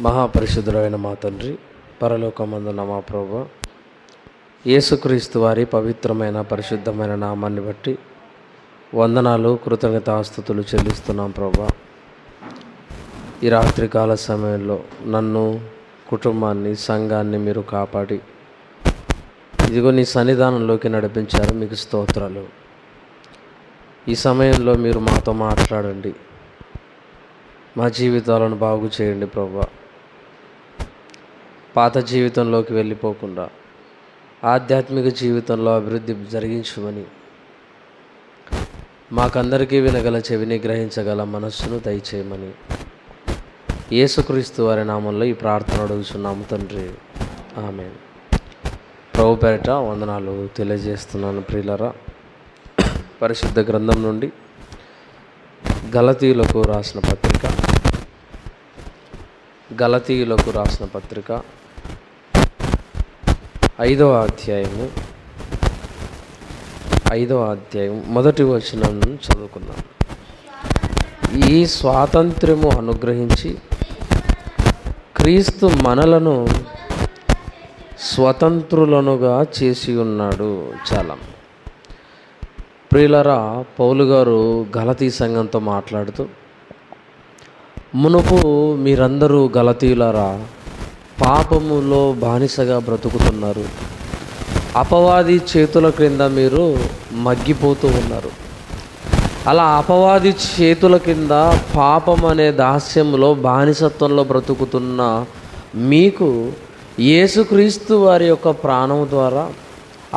మహాపరిశుద్ధుడైన మా తండ్రి, పరలోకమందున్న మా ప్రభువా, యేసుక్రీస్తు వారి పవిత్రమైన పరిశుద్ధమైన నామాన్ని బట్టి వందనాలు, కృతజ్ఞతాస్తుతులు చెల్లిస్తున్నాం ప్రభువా. ఈ రాత్రికాల సమయంలో నన్ను, కుటుంబాన్ని, సంఘాన్ని మీరు కాపాడి ఇదిగో నీ సన్నిధానంలోకి నడిపించారు. మీకు స్తోత్రాలు. ఈ సమయంలో మీరు మాతో మాట్లాడండి, మా జీవితాలను బాగు చేయండి ప్రభువా. పాత జీవితంలోకి వెళ్ళిపోకుండా ఆధ్యాత్మిక జీవితంలో అభివృద్ధి జరిగించమని, మాకందరికీ వినగల చెవిని, గ్రహించగల మనస్సును దయచేయమని యేసుక్రీస్తు వారి నామంలో ఈ ప్రార్థన అడుగుచున్నాము తండ్రి, ఆమేన్. ప్రభు పేరిట వందనాలు తెలియజేస్తున్నాను ప్రియులారా. పరిశుద్ధ గ్రంథం నుండి గలతీయులకు రాసిన పత్రిక 5వ అధ్యాయం మొదటి వచనం చదువుకున్నాం. ఈ స్వాతంత్ర్యము అనుగ్రహించి క్రీస్తు మనలను స్వతంత్రులనుగా చేసి ఉన్నాడు. చాలా ప్రియులారా, పౌలు గారు గలతీ సంఘంతో మాట్లాడుతూ, మునుపు మీరందరూ గలతీయులారా పాపములో బానిసగా బ్రతుకుతున్నారు, అపవాది చేతుల క్రింద మీరు మగ్గిపోతూ ఉన్నారు. అలా అపవాది చేతుల కింద పాపం అనే దాస్యంలో, బానిసత్వంలో బ్రతుకుతున్న మీకు యేసుక్రీస్తు వారి యొక్క ప్రాణము ద్వారా,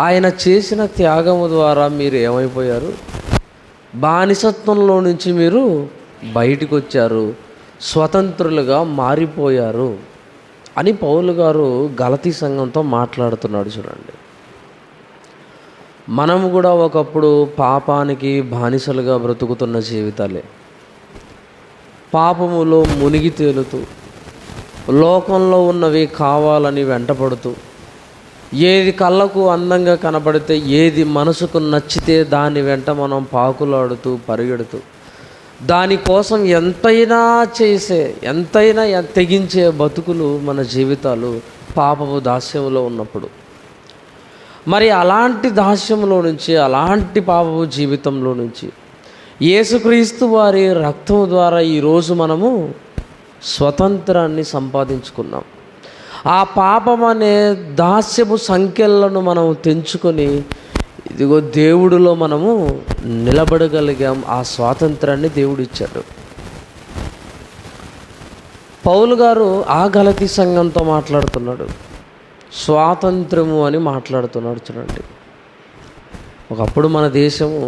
ఆయన చేసిన త్యాగము ద్వారా మీరు ఏమైపోయారు? బానిసత్వంలో నుంచి మీరు బయటికి వచ్చారు, స్వతంత్రులుగా మారిపోయారు అని పౌలు గారు గలతీ సంఘంతో మాట్లాడుతున్నాడు. చూడండి, మనము కూడా ఒకప్పుడు పాపానికి బానిసలుగా బ్రతుకుతున్న జీవితాలే, పాపములో మునిగి తేలుతూ, లోకంలో ఉన్నవి కావాలని వెంటపడుతూ, ఏది కళ్ళకు అందంగా కనబడితే, ఏది మనసుకు నచ్చితే దాని వెంట మనం పాకులాడుతూ పరిగెడుతూ, దానికోసం ఎంతైనా తెగించే బతుకులు మన జీవితాలు పాపపు దాస్యంలో ఉన్నప్పుడు. మరి అలాంటి దాస్యంలో నుంచి, అలాంటి పాపపు జీవితంలో నుంచి యేసుక్రీస్తు వారి రక్తం ద్వారా ఈరోజు మనము స్వతంత్రాన్ని సంపాదించుకున్నాం. ఆ పాపం అనే దాస్యపు సంఖ్యలను మనం తెంచుకొని ఇదిగో దేవుడిలో మనము నిలబడగలిగాం. ఆ స్వాతంత్రాన్ని దేవుడు ఇచ్చాడు. పౌలు గారు ఆ గలతీ సంఘంతో మాట్లాడుతున్నాడు, స్వాతంత్రము అని మాట్లాడుతున్నాడు. చూడండి, ఒకప్పుడు మన దేశము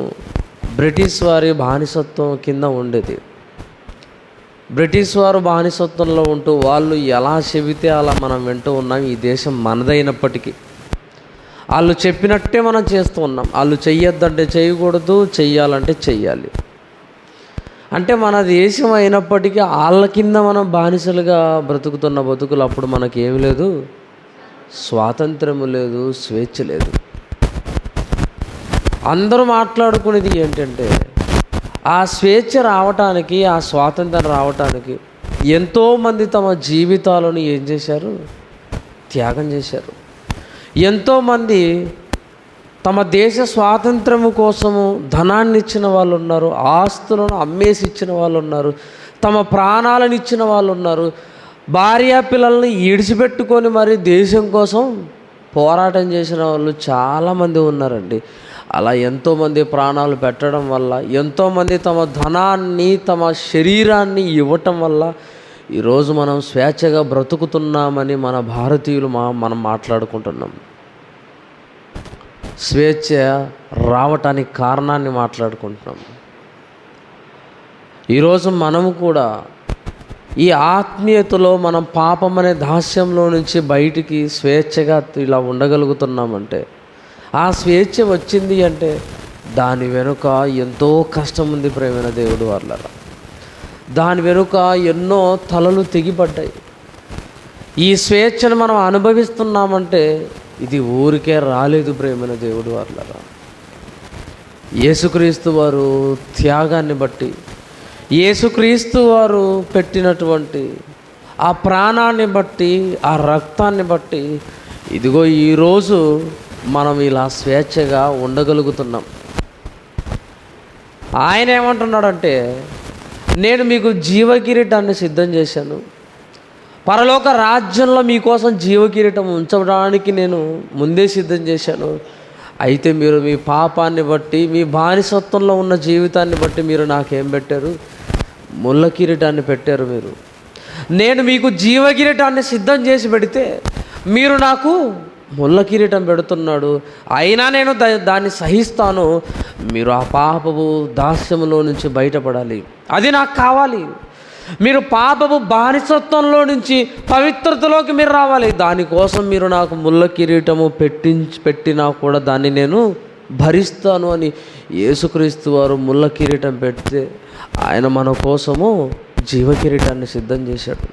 బ్రిటిష్ వారి బానిసత్వం కింద ఉండేది. బ్రిటిష్ వారు బానిసత్వంలో ఉంటూ వాళ్ళు ఎలా చెబితే అలా మనం వింటూ ఉన్నాం. ఈ దేశం మనదైనప్పటికీ వాళ్ళు చెప్పినట్టే మనం చేస్తూ ఉన్నాం. వాళ్ళు చెయ్యొద్దంటే చేయకూడదు, చెయ్యాలంటే చెయ్యాలి. అంటే మన దేశం అయినప్పటికీ వాళ్ళ కింద మనం బానిసలుగా బ్రతుకుతున్న బతుకులు. అప్పుడు మనకేమి లేదు, స్వాతంత్రము లేదు, స్వేచ్ఛ లేదు. అందరూ మాట్లాడుకునేది ఏంటంటే, ఆ స్వేచ్ఛ రావటానికి, ఆ స్వాతంత్రం రావటానికి ఎంతోమంది తమ జీవితాలను ఏం చేశారు? త్యాగం చేశారు. ఎంతోమంది తమ దేశ స్వాతంత్రము కోసము ధనాన్ని ఇచ్చిన వాళ్ళు ఉన్నారు, ఆస్తులను అమ్మేసి ఇచ్చిన వాళ్ళు ఉన్నారు, తమ ప్రాణాలను ఇచ్చిన వాళ్ళు ఉన్నారు, భార్య పిల్లల్ని ఈడిచిపెట్టుకొని మరి దేశం కోసం పోరాటం చేసిన వాళ్ళు చాలామంది ఉన్నారండి. అలా ఎంతోమంది ప్రాణాలు పెట్టడం వల్ల, ఎంతోమంది తమ ధనాన్ని, తమ శరీరాన్ని ఇవ్వటం వల్ల ఈరోజు మనం స్వేచ్ఛగా బ్రతుకుతున్నామని మన భారతీయులు మనం మాట్లాడుకుంటున్నాం. స్వేచ్ఛ రావటానికి కారణాన్ని మాట్లాడుకుంటున్నాం. ఈరోజు మనము కూడా ఈ ఆత్మీయతలో మనం పాపం అనే దాస్యంలో నుంచి బయటికి స్వేచ్ఛగా ఇలా ఉండగలుగుతున్నామంటే, ఆ స్వేచ్ఛ వచ్చింది అంటే దాని వెనుక ఎంతో కష్టం ఉంది ప్రియమైన దేవుడు వాళ్ళరా. దాని వెనుక ఎన్నో తలలు తెగిపడ్డాయి. ఈ స్వేచ్ఛను మనం అనుభవిస్తున్నామంటే ఇది ఊరికే రాలేదు ప్రియమైన దేవుడు వాళ్ళరా. యేసుక్రీస్తు వారు త్యాగాన్ని బట్టి, యేసుక్రీస్తు వారు పెట్టినటువంటి ఆ ప్రాణాన్ని బట్టి, ఆ రక్తాన్ని బట్టి ఇదిగో ఈరోజు మనం ఇలా స్వేచ్ఛగా ఉండగలుగుతున్నాం. ఆయన ఏమంటున్నాడంటే, నేను మీకు జీవకిరీటాన్ని సిద్ధం చేశాను, పరలోక రాజ్యంలో మీకోసం జీవకిరీటం ఉంచడానికి నేను ముందే సిద్ధం చేశాను. అయితే మీరు మీ పాపాన్ని బట్టి, మీ బానిసత్వంలో ఉన్న జీవితాన్ని బట్టి మీరు నాకేం పెట్టారు? ముళ్ళ కిరీటాన్ని పెట్టారు. నేను మీకు జీవకిరీటాన్ని సిద్ధం చేసి పెడితే మీరు నాకు ముళ్ళ కిరీటం పెడుతున్నాడు. అయినా నేను దాన్ని సహిస్తాను. మీరు ఆ పాపపు దాస్యములో నుంచి బయటపడాలి, అది నాకు కావాలి. మీరు పాపపు బానిసత్వంలో నుంచి పవిత్రతలోకి మీరు రావాలి. దానికోసం మీరు నాకు ముళ్ళ కిరీటము పెట్టినా కూడా దాన్ని నేను భరిస్తాను అని యేసుక్రీస్తు వారు ముళ్ళ కిరీటం పెడితే ఆయన మన కోసము జీవ కిరీటాన్ని సిద్ధం చేశాడు.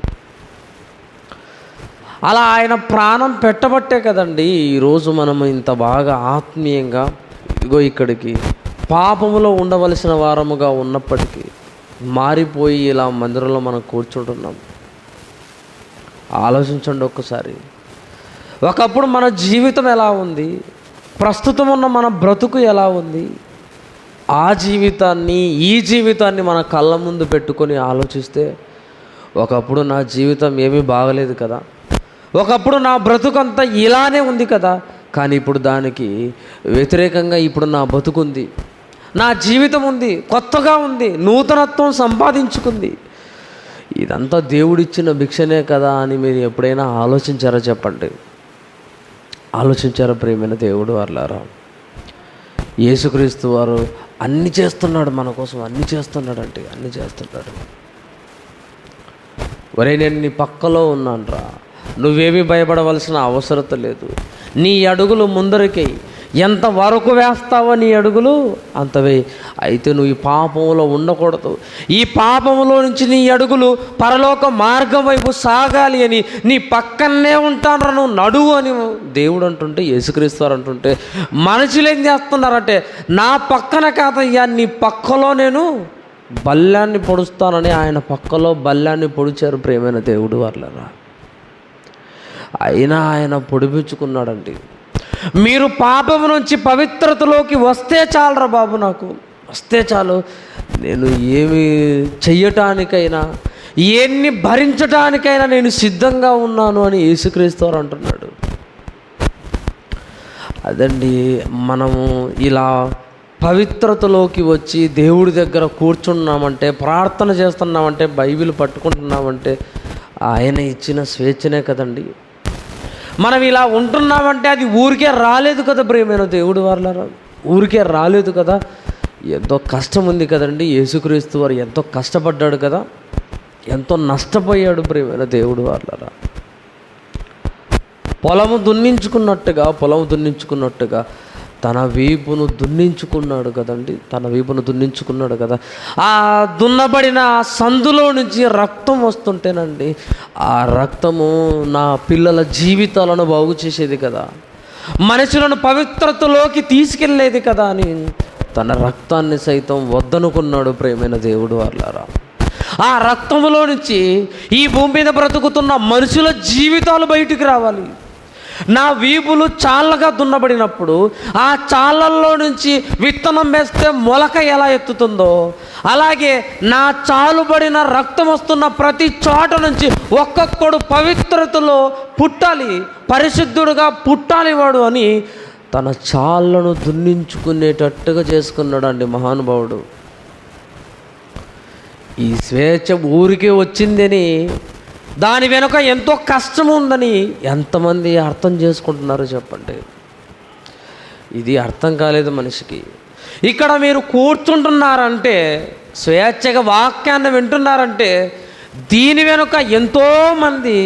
అలా ఆయన ప్రాణం పెట్టబట్టే కదండి ఈరోజు మనం ఇంత బాగా ఆత్మీయంగా ఇదిగో ఇక్కడికి పాపములో ఉండవలసిన వారముగా ఉన్నప్పటికీ మారిపోయి ఇలా మందిరంలో మనం కూర్చుంటున్నాం. ఆలోచించండి ఒక్కసారి. ఒకప్పుడు మన జీవితం ఎలా ఉంది, ప్రస్తుతం ఉన్న మన బ్రతుకు ఎలా ఉంది, ఆ జీవితాన్ని ఈ జీవితాన్ని మన కళ్ళ ముందు పెట్టుకొని ఆలోచిస్తే ఒకప్పుడు నా జీవితం ఏమీ బాగలేదు కదా, ఒకప్పుడు నా బ్రతుకంతా ఇలానే ఉంది కదా, కానీ ఇప్పుడు దానికి వ్యతిరేకంగా ఇప్పుడు నా బతుకుంది, నా జీవితం ఉంది, కొత్తగా ఉంది, నూతనత్వం సంపాదించుకుంది. ఇదంతా దేవుడిచ్చిన భిక్షనే కదా అని మీరు ఎప్పుడైనా ఆలోచించారా? చెప్పండి, ఆలోచించారా ప్రియమైన దేవుడు వారలారా? యేసుక్రీస్తు వారు అన్ని చేస్తున్నాడు మన కోసం, అన్ని చేస్తున్నాడంటే అన్ని చేస్తున్నాడు. ఒరే నేను నీ పక్కలో ఉన్నాను రా, నువ్వేమీ భయపడవలసిన అవసరం లేదు. నీ అడుగులు ముందరికై, ఎంతవరకు వేస్తావో నీ అడుగులు అంతవే. అయితే నువ్వు ఈ పాపంలో ఉండకూడదు, ఈ పాపంలో నుంచి నీ అడుగులు పరలోక మార్గం వైపు సాగాలి అని నీ పక్కనే ఉంటాను, నువ్వు నడువు అని దేవుడు అంటుంటే, యేసుక్రీస్తు వారు అంటుంటే మనుషులు ఏం చేస్తున్నారంటే, నా పక్కన కాదయ్యా నీ పక్కలో నేను బల్లాన్ని పొడుస్తానని ఆయన పక్కలో బల్లాన్ని పొడిచారు ప్రియమైన దేవుడు వాళ్ళరా. అయినా ఆయన పొడిపించుకున్నాడండి. మీరు పాపం నుంచి పవిత్రతలోకి వస్తే చాలరా బాబు, నాకు వస్తే చాలు, నేను ఏమి చెయ్యటానికైనా ఎన్ని భరించటానికైనా నేను సిద్ధంగా ఉన్నాను అని యేసుక్రీస్తు వారు అంటున్నాడు. అదండి మనము ఇలా పవిత్రతలోకి వచ్చి దేవుడి దగ్గర కూర్చున్నామంటే, ప్రార్థన చేస్తున్నామంటే, బైబిల్ పట్టుకుంటున్నామంటే ఆయన ఇచ్చిన స్వేచ్ఛనే కదండి. మనం ఇలా ఉంటున్నామంటే అది ఊరికే రాలేదు కదా ప్రియమైన దేవుడు వారలారా, ఊరికే రాలేదు కదా. ఎంతో కష్టం ఉంది కదండి. యేసుక్రీస్తు వారు ఎంతో కష్టపడ్డాడు కదా, ఎంతో నష్టపోయాడు ప్రియమైన దేవుడు వారలారా. పొలము దున్నించుకున్నట్టుగా తన వీపును దున్నించుకున్నాడు కదండి, తన వీపును దున్నించుకున్నాడు కదా. ఆ దున్నబడిన సందులో నుంచి రక్తం వస్తుంటేనండి, ఆ రక్తము నా పిల్లల జీవితాలను బాగు చేసేది కదా, మనుషులను పవిత్రతలోకి తీసుకెళ్ళేది కదా అని తన రక్తాన్ని సైతం వద్దనుకున్నాడు ప్రియమైన దేవుడు వాళ్ళారా. ఆ రక్తములో నుంచి ఈ భూమి మీద బ్రతుకుతున్న మనుషుల జీవితాలు బయటికి రావాలి. నా వీపులు చాళ్ళగా దున్నబడినప్పుడు ఆ చాళ్ళల్లో నుంచి విత్తనం వేస్తే మొలక ఎలా ఎత్తుతుందో, అలాగే నా చాలుబడిన రక్తం వస్తున్న ప్రతి చోట నుంచి ఒక్కొక్కడు పవిత్రతలో పుట్టాలి, పరిశుద్ధుడుగా పుట్టాలి వాడు అని తన చాళ్ళను దున్నించుకునేటట్టుగా చేసుకున్నాడు అండి మహానుభావుడు. ఈ స్వేచ్ఛ ఊరికే వచ్చిందని, దాని వెనుక ఎంతో కష్టం ఉందని ఎంతమంది అర్థం చేసుకుంటున్నారో చెప్పండి. ఇది అర్థం కాలేదు మనిషికి. ఇక్కడ మీరు కూర్చుంటున్నారంటే, స్వేచ్ఛగా వాక్యాన్ని వింటున్నారంటే దీని వెనుక ఎంతోమంది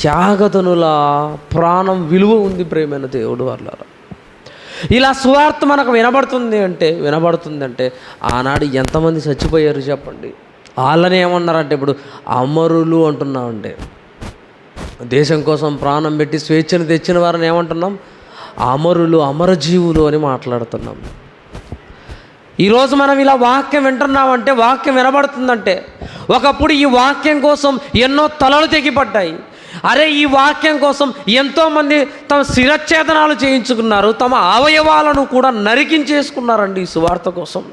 త్యాగతనుల ప్రాణం విలువ ఉంది ప్రియమైన దేవుడు వాళ్ళారా. ఇలా సువార్త మనకు వినబడుతుందంటే ఆనాడు ఎంతమంది చచ్చిపోయారు చెప్పండి. వాళ్ళని ఏమన్నారంటే ఇప్పుడు అమరులు అంటున్నామంటే, దేశం కోసం ప్రాణం పెట్టి స్వేచ్ఛను తెచ్చిన వారిని ఏమంటున్నాం? అమరులు, అమరజీవులు అని మాట్లాడుతున్నాం. ఈరోజు మనం ఇలా వాక్యం వింటున్నామంటే, వాక్యం వినబడుతుందంటే, ఒకప్పుడు ఈ వాక్యం కోసం ఎన్నో తలలు తెగిపడ్డాయి. అరే, ఈ వాక్యం కోసం ఎంతోమంది తమ శిరచ్ఛేదనాలు చేయించుకున్నారు, తమ అవయవాలను కూడా నరికించేసుకున్నారండి ఈ సువార్త కోసం.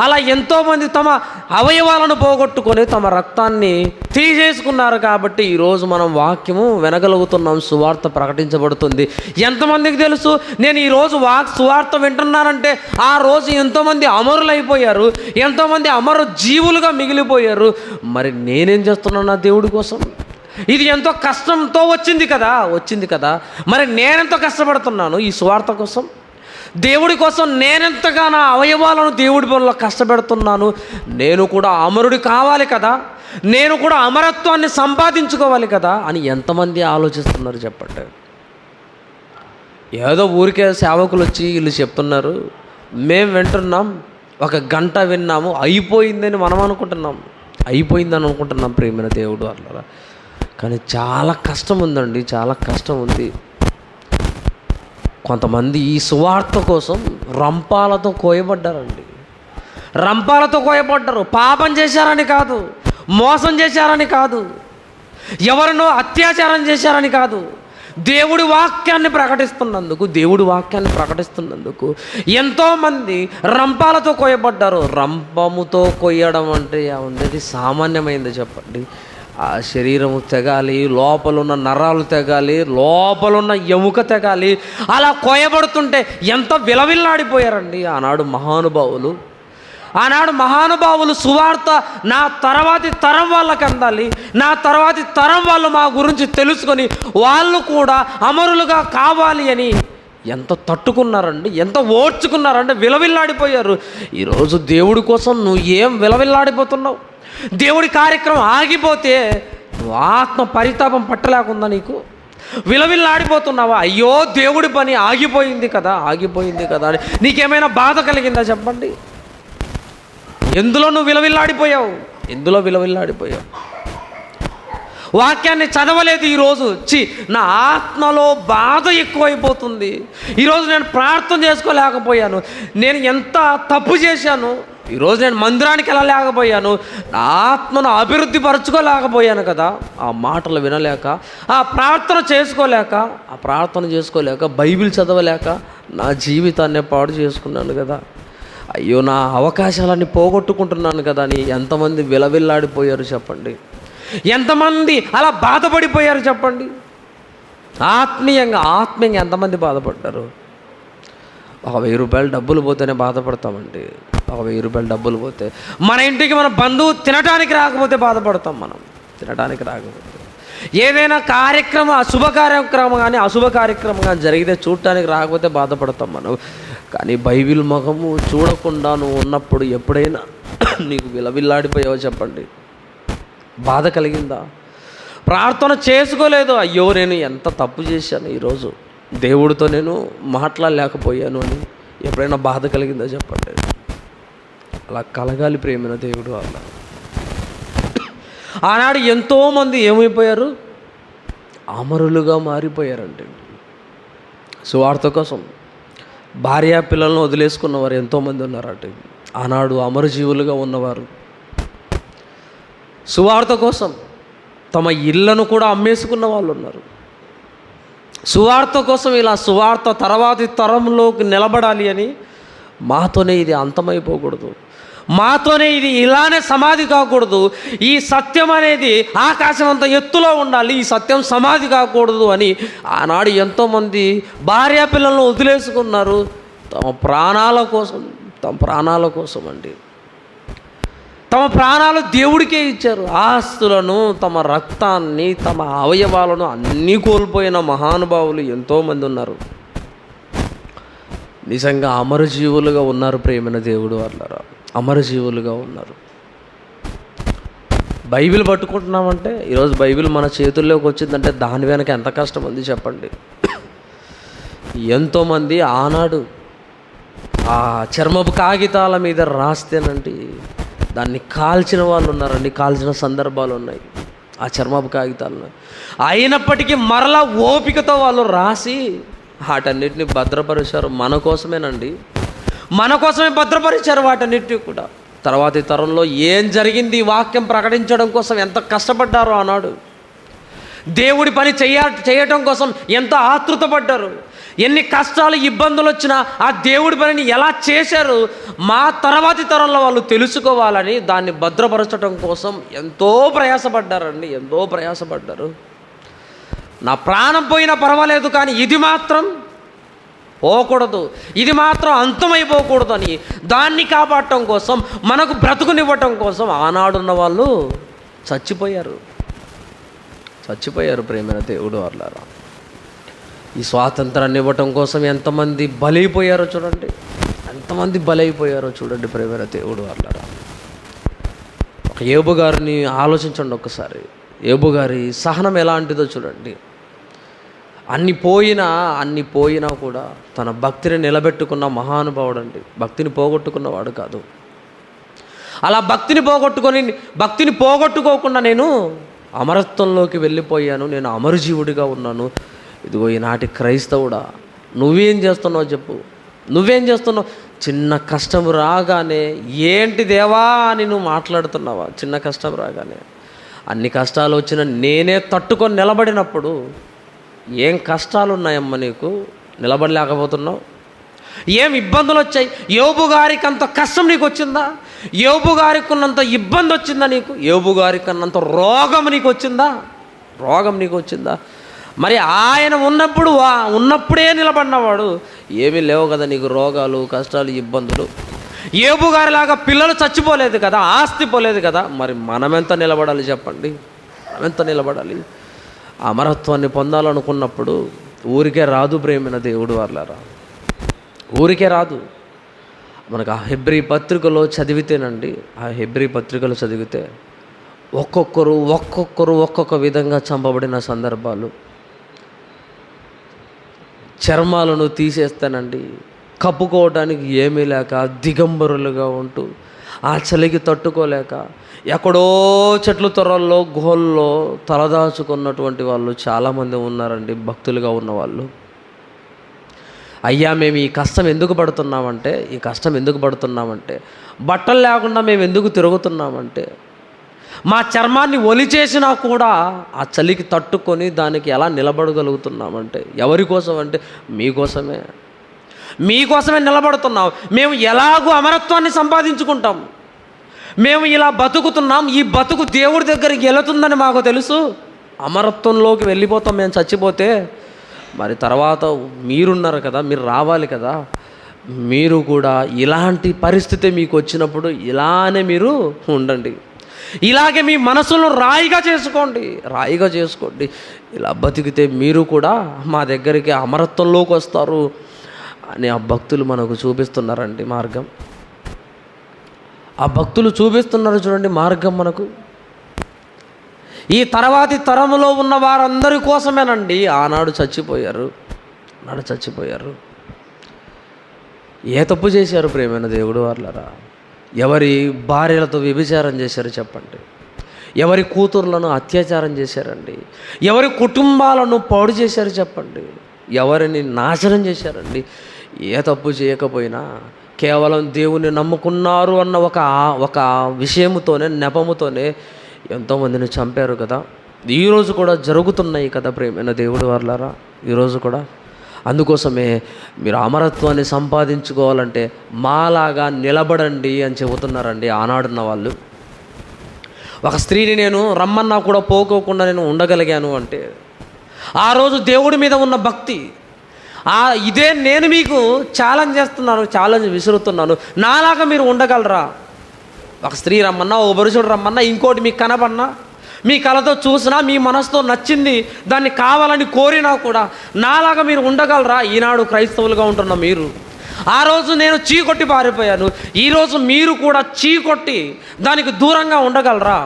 అలా ఎంతోమంది తమ అవయవాలను పోగొట్టుకొని తమ రక్తాన్ని తీసేసుకున్నారు. కాబట్టి ఈరోజు మనం వాక్యము వినగలుగుతున్నాం, సువార్త ప్రకటించబడుతుంది. ఎంతమందికి తెలుసు నేను ఈరోజు సువార్త వింటున్నానంటే ఆ రోజు ఎంతోమంది అమరులైపోయారు, ఎంతోమంది అమరు జీవులుగా మిగిలిపోయారు. మరి నేనేం చేస్తున్నాను నా దేవుడి కోసం? ఇది ఎంతో కష్టంతో వచ్చింది కదా. మరి నేనెంతో కష్టపడుతున్నాను ఈ సువార్త కోసం, దేవుడి కోసం నేనెంతగా నా అవయవాలను దేవుడి పనుల్లో కష్టపెడుతున్నాను. నేను కూడా అమరుడి కావాలి కదా, నేను కూడా అమరత్వాన్ని సంపాదించుకోవాలి కదా అని ఎంతమంది ఆలోచిస్తున్నారు చెప్పండి. ఏదో ఊరికే సేవకులు వచ్చి వీళ్ళు చెప్తున్నారు, మేము వింటున్నాం, 1 గంట విన్నాము, అయిపోయిందని మనం అనుకుంటున్నాం, అయిపోయిందని అనుకుంటున్నాం ప్రియమైన దేవుడు అట్లా. కానీ చాలా కష్టం ఉందండి, చాలా కష్టం ఉంది. కొంతమంది ఈ సువార్త కోసం రంపాలతో కోయబడ్డారండి. రంపాలతో కోయబడ్డారు. పాపం చేశారని కాదు, మోసం చేశారని కాదు, ఎవరినో అత్యాచారం చేశారని కాదు, దేవుడి వాక్యాన్ని ప్రకటిస్తున్నందుకు ఎంతోమంది రంపాలతో కోయబడ్డారు. రంపముతో కొయ్యడం అంటే ఉండేది సామాన్యమైంది చెప్పండి. ఆ శరీరము తెగాలి, లోపలున్న నరాలు తెగాలి, లోపలున్న ఎముక తెగాలి. అలా కోయబడుతుంటే ఎంత విలవిల్లాడిపోయారండి ఆనాడు మహానుభావులు. సువార్త నా తర్వాతి తరం వాళ్ళకి అందాలి, నా తర్వాతి తరం వాళ్ళు మా గురించి తెలుసుకొని వాళ్ళు కూడా అమరులుగా కావాలి అని ఎంత తట్టుకున్నారండి, ఎంత ఓర్చుకున్నారంటే విలవిల్లాడిపోయారు. ఈరోజు దేవుడి కోసం నువ్వు ఏం విలవిల్లాడిపోతున్నావు? దేవుడి కార్యక్రమం ఆగిపోతే నువ్వు ఆత్మ పరితాపం పట్టలేకుందా? నీకు విలవిల్లాడిపోతున్నావా? అయ్యో దేవుడి పని ఆగిపోయింది కదా అని నీకేమైనా బాధ కలిగిందా చెప్పండి? ఎందులో నువ్వు విలవిల్లాడిపోయావు? వాక్యాన్ని చదవలేదు ఈరోజు. నా ఆత్మలో బాధ ఎక్కువైపోతుంది. ఈరోజు నేను ప్రార్థన చేసుకోలేకపోయాను, నేను ఎంత తప్పు చేశాను, ఈరోజు నేను మందిరానికి వెళ్ళలేకపోయాను, నా ఆత్మను అభివృద్ధి పరచుకోలేకపోయాను కదా. ఆ మాటలు వినలేక, ఆ ప్రార్థన చేసుకోలేక, బైబిల్ చదవలేక నా జీవితాన్ని పాడు చేసుకున్నాను కదా. అయ్యో, నా అవకాశాలన్నీ పోగొట్టుకుంటున్నాను కదా అని ఎంతమంది విలవిల్లాడిపోయారు చెప్పండి. ఎంతమంది అలా బాధపడిపోయారు చెప్పండి. ఆత్మీయంగా ఎంతమంది బాధపడ్డారు? 1000 రూపాయలు డబ్బులు పోతేనే బాధపడతామండి. 1000 రూపాయలు డబ్బులు పోతే, మన ఇంటికి మన బంధువు తినడానికి రాకపోతే బాధపడతాం. మనం తినడానికి రాకపోతే, ఏదైనా కార్యక్రమం, అశుభ కార్యక్రమం కానీ జరిగితే చూడటానికి రాకపోతే బాధపడతాం మనం. కానీ బైబిల్ ముఖము చూడకుండా నువ్వు ఉన్నప్పుడు ఎప్పుడైనా నీకు విలవిల్లాడిపోయావో చెప్పండి? బాధ కలిగిందా? ప్రార్థన చేసుకోలేదు, అయ్యో నేను ఎంత తప్పు చేశాను, ఈరోజు దేవుడితో నేను మాట్లాడలేకపోయాను అని ఎప్పుడైనా బాధ కలిగిందా చెప్పండి? అలా కలగాలి ప్రేమైన దేవుడు. అలా ఆనాడు ఎంతోమంది ఏమైపోయారు? అమరులుగా మారిపోయారంటే. సువార్త కోసం భార్య పిల్లలను వదిలేసుకున్నవారు ఎంతోమంది ఉన్నారంటే. ఆనాడు అమరజీవులుగా ఉన్నవారు సువార్త కోసం తమ ఇళ్లను కూడా అమ్మేసుకున్న వాళ్ళు ఉన్నారు. సువార్త కోసం ఇలా సువార్త తర్వాతి తరంలోకి నిలబడాలి అని మాతోనే ఇది అంతమైపోకూడదు, మాతోనే ఇది ఇలానే సమాధి కాకూడదు, ఈ సత్యం అనేది ఆకాశం అంత ఎత్తులో ఉండాలి, ఈ సత్యం సమాధి కాకూడదు అని ఆనాడు ఎంతోమంది భార్య పిల్లలను వదిలేసుకున్నారు తమ ప్రాణాల కోసం అండి. తమ ప్రాణాలు దేవుడికే ఇచ్చారు. ఆస్తులను, తమ రక్తాన్ని, తమ అవయవాలను అన్నీ కోల్పోయిన మహానుభావులు ఎంతోమంది ఉన్నారు. నిజంగా అమరజీవులుగా ఉన్నారు ప్రేమైన దేవుడు వాళ్ళరా, అమరజీవులుగా ఉన్నారు. బైబిల్ పట్టుకుంటున్నామంటే, ఈరోజు బైబిల్ మన చేతుల్లోకి వచ్చిందంటే దాని వెనక ఎంత కష్టం ఉంది చెప్పండి. ఎంతోమంది ఆనాడు ఆ చర్మపు కాగితాల మీద రాస్తేనండి దాన్ని కాల్చిన వాళ్ళు ఉన్నారండి, కాల్చిన సందర్భాలు ఉన్నాయి ఆ చర్మపు కాగితాలను. అయినప్పటికీ మరలా ఓపికతో వాళ్ళు రాసి వాటన్నిటిని భద్రపరిచారు. మన కోసమేనండి, మన కోసమే భద్రపరిచారు వాటన్నిటిని కూడా. తర్వాతి తరంలో ఏం జరిగింది, ఈ వాక్యం ప్రకటించడం కోసం ఎంత కష్టపడ్డారో ఆనాడు, దేవుడి పని చేయటం కోసం ఎంత ఆతృతపడ్డారు, ఎన్ని కష్టాలు ఇబ్బందులు వచ్చినా ఆ దేవుడి పనిని ఎలా చేశారు, మా తర్వాతి తరంలో వాళ్ళు తెలుసుకోవాలని దాన్ని భద్రపరచడం కోసం ఎంతో ప్రయాసపడ్డారండి, ఎంతో ప్రయాసపడ్డారు. నా ప్రాణం పోయినా పర్వాలేదు కానీ ఇది మాత్రం పోకూడదు, ఇది మాత్రం అంతమైపోకూడదు అని దాన్ని కాపాడటం కోసం, మనకు బ్రతుకునివ్వటం కోసం ఆనాడున్న వాళ్ళు చచ్చిపోయారు ప్రేమైన దేవుడు వాళ్ళారా. ఈ స్వాతంత్రాన్ని ఇవ్వటం కోసం ఎంతమంది బలైపోయారో చూడండి, ఎంతమంది బలైపోయారో చూడండి ప్రేమైన దేవుడు వాళ్ళారా. ఒక యోబు గారిని ఆలోచించండి ఒక్కసారి. యోబు గారి సహనం ఎలాంటిదో చూడండి. అన్ని పోయినా కూడా తన భక్తిని నిలబెట్టుకున్న మహానుభావుడు అండి. భక్తిని పోగొట్టుకున్నవాడు కాదు. అలా భక్తిని పోగొట్టుకోకుండా నేను అమరత్వంలోకి వెళ్ళిపోయాను, నేను అమరజీవుడిగా ఉన్నాను. ఇదిగో ఈనాటి క్రైస్తవుడా, నువ్వేం చేస్తున్నావు చెప్పు, నువ్వేం చేస్తున్నావు? చిన్న కష్టం రాగానే ఏంటి దేవా అని నువ్వు మాట్లాడుతున్నావా? చిన్న కష్టం రాగానే అన్ని కష్టాలు వచ్చిన నేనే తట్టుకొని నిలబడినప్పుడు ఏం కష్టాలు ఉన్నాయమ్మా నీకు, నిలబడలేకపోతున్నావు? ఏం ఇబ్బందులు వచ్చాయి? యోబు గారికి అంత కష్టం నీకు వచ్చిందా? యోబు గారికి ఉన్నంత ఇబ్బంది వచ్చిందా నీకు? యోబు గారికి అన్నంత రోగం నీకు వచ్చిందా? మరి ఆయన ఉన్నప్పుడే నిలబడినవాడు, ఏమీ లేవు కదా నీకు రోగాలు, కష్టాలు, ఇబ్బందులు. యోబు గారిలాగా పిల్లలు చచ్చిపోలేదు కదా, ఆస్తి పోలేదు కదా, మరి మనమెంత నిలబడాలి చెప్పండి? మనమెంత నిలబడాలి? అమరత్వాన్ని పొందాలనుకున్నప్పుడు ఊరికే రాదు ప్రేమైన దేవుడు వాళ్ళారా, ఊరికే రాదు. మనకు ఆ హెబ్రీ పత్రికలో చదివితేనండి, ఆ హెబ్రీ పత్రికలో చదివితే ఒక్కొక్కరు ఒక్కొక్క విధంగా చంపబడిన సందర్భాలు. చర్మాలను తీసేస్తానండి, కప్పుకోవడానికి ఏమీ లేక దిగంబరులుగా ఉంటూ ఆ చలికి తట్టుకోలేక ఎక్కడో చెట్లు తొర్రల్లో గుహల్లో తలదాచుకున్నటువంటి వాళ్ళు చాలామంది ఉన్నారండి, భక్తులుగా ఉన్నవాళ్ళు. అయ్యా మేము ఈ కష్టం ఎందుకు పడుతున్నామంటే బట్టలు లేకుండా మేము ఎందుకు తిరుగుతున్నామంటే, మా చర్మాన్ని ఒలిచేసినా కూడా ఆ చలికి తట్టుకొని దానికి ఎలా నిలబడగలుగుతున్నామంటే ఎవరి కోసం అంటే మీకోసమే నిలబడుతున్నాం. మేము ఎలాగూ అమరత్వాన్ని సంపాదించుకుంటాం, మేము ఇలా బతుకుతున్నాం, ఈ బతుకు దేవుడి దగ్గరికి వెళుతుందని మాకు తెలుసు. అమరత్వంలోకి వెళ్ళిపోతాం మేము చచ్చిపోతే. మరి తర్వాత మీరున్నారు కదా, మీరు రావాలి కదా, మీరు కూడా ఇలాంటి పరిస్థితి మీకు వచ్చినప్పుడు ఇలానే మీరు ఉండండి, ఇలాగే మీ మనసులను రాయిగా చేసుకోండి. ఇలా బతికితే మీరు కూడా మా దగ్గరికి అమరత్వంలోకి వస్తారు అని ఆ భక్తులు మనకు చూపిస్తున్నారండి మార్గం. ఆ భక్తులు చూపిస్తున్నారు చూడండి మార్గం మనకు. ఈ తర్వాతి తరములో ఉన్న వారందరి కోసమేనండి ఆనాడు చచ్చిపోయారు. ఏ తప్పు చేశారు ప్రేమైన దేవుడు వాళ్ళరా? ఎవరి భార్యలతో వ్యభిచారం చేశారు చెప్పండి? ఎవరి కూతుర్లను అత్యాచారం చేశారండి? ఎవరి కుటుంబాలను పాడు చేశారు చెప్పండి? ఎవరిని నాశనం చేశారండి? ఏ తప్పు చేయకపోయినా కేవలం దేవుని నమ్ముకున్నారు అన్న ఒక విషయముతోనే, నెపముతోనే ఎంతోమందిని చంపారు కదా. ఈరోజు కూడా జరుగుతున్నాయి కదా ప్రేమైన దేవుడు వాళ్ళారా, ఈరోజు కూడా. అందుకోసమే మీరు అమరత్వాన్ని సంపాదించుకోవాలంటే మాలాగా నిలబడండి అని చెబుతున్నారండి ఆనాడున్న వాళ్ళు. ఒక స్త్రీని నేను రమ్మన్నా కూడా పోకోకుండా నేను ఉండగలిగాను అంటే ఆ రోజు దేవుడి మీద ఉన్న భక్తి. ఇదే నేను మీకు ఛాలెంజ్ విసురుతున్నాను. నాలాగా మీరు ఉండగలరా? ఒక స్త్రీ రమ్మన్నా, ఓ పురుషుడు రమ్మన్నా, ఇంకోటి మీకు కనపడినా, మీ కళతో చూసినా, మీ మనసుతో నచ్చింది దాన్ని కావాలని కోరినా కూడా నాలాగా మీరు ఉండగలరా? ఈనాడు క్రైస్తవులుగా ఉంటున్న మీరు. ఆ రోజు నేను చీకొట్టి పారిపోయాను, ఈరోజు మీరు కూడా చీకొట్టి దానికి దూరంగా ఉండగలరా?